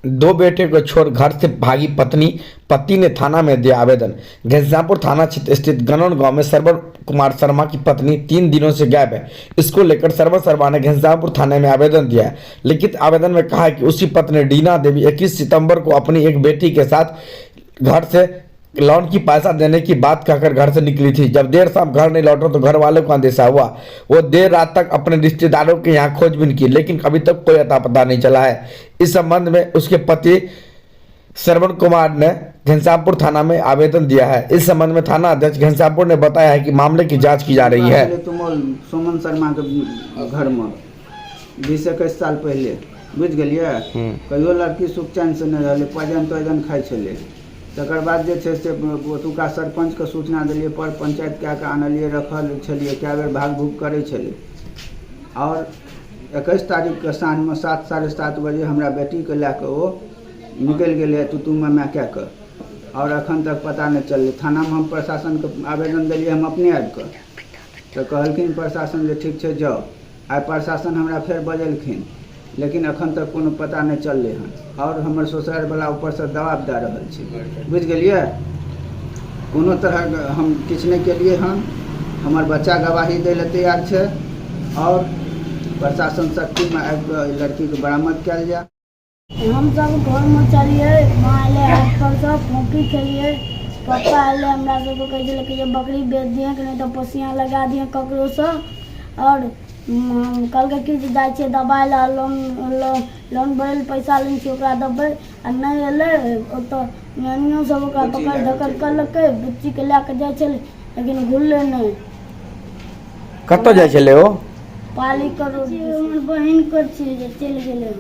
दो बेटे को छोड़ घर से भागी पति ने थाना में दिया आवेदन। घनश्यामपुर थाना क्षेत्र स्थित गनौन गांव में सरवर कुमार शर्मा की पत्नी 3 दिनों से गायब है। इसको लेकर सरवर शर्मा ने घनश्यामपुर थाने में आवेदन दिया है। लिखित आवेदन में कहा है कि उसकी पत्नी डीना देवी 21 सितंबर को अपनी एक बेटी के साथ घर से लोन की पैसा देने की बात कहकर घर से निकली थी। जब देर शाम घर नहीं लौटा तो घर वालों को अंदेशा हुआ। वो देर रात तक अपने रिश्तेदारों के यहाँ खोजबीन की, लेकिन अभी तक कोई अता पता नहीं चला है। इस संबंध में उसके पति श्रवण कुमार ने घनश्यामपुर थाना में आवेदन दिया है। इस संबंध में थाना अध्यक्ष घनश्यामपुर ने बताया है कि मामले की जांच की जा रही है। सुमन शर्मा के घर में 20-21 साल पहले बुझ गलिए, कहियो लड़की सुख चैन से नहीं रहे, पजन खाई छे। तकर बाद जे छे से ओतुका सरपंच के सूचना दिलिए, पर पंचायत क्या के आनलिए, रखल छलिए, क्या बेर भाग भूग करे छले। और 21 तारीख के साँझ में 7 साढ़े 7 बजे हमरा बेटी के लैके वो निकल गए तुतू में क्या कर, और अखन तक पता नहीं चल। थाना में हम प्रशासन के आवेदन दिलिए, हम अपने आबि कऽ तो कहलखिन प्रशासन जे ठीक है जाओ। आइ प्रशासन हमरा फेर बजलखिन, लेकिन अखन तक कोनो पता नहीं चलले हन। और हमर ससुराल वाला ऊपर से दबाव दे रहल छै, बुझ गेलिए। कोनो तरह हम किछ नहीं केलिए हन, हमर बच्चा गवाही दै ले तैयार छै, और प्रशासन शक्ति में आबि कऽ लड़की के बरामद कयल जाए। हम सब घर में चलिए, माँ एले हाथ पर से फोंकी खेलिए, पापा एले हमरा सबको कह दिले कि बकरी बेच दिए कि नहीं तो पोसिया लगा दिए ककरो से। और कल कि जाए छे दबाई ला लोन भरल पैसा लेन छे ओकरा दबे, आ नहीं एले तो नानियों सब ओकरा पकड़ धकड़ करलकै, बच्ची के लेके जाए छे लेकिन घुरले नहीं। कत जाए छले ओ? पाली करो बहन कर चल गेले।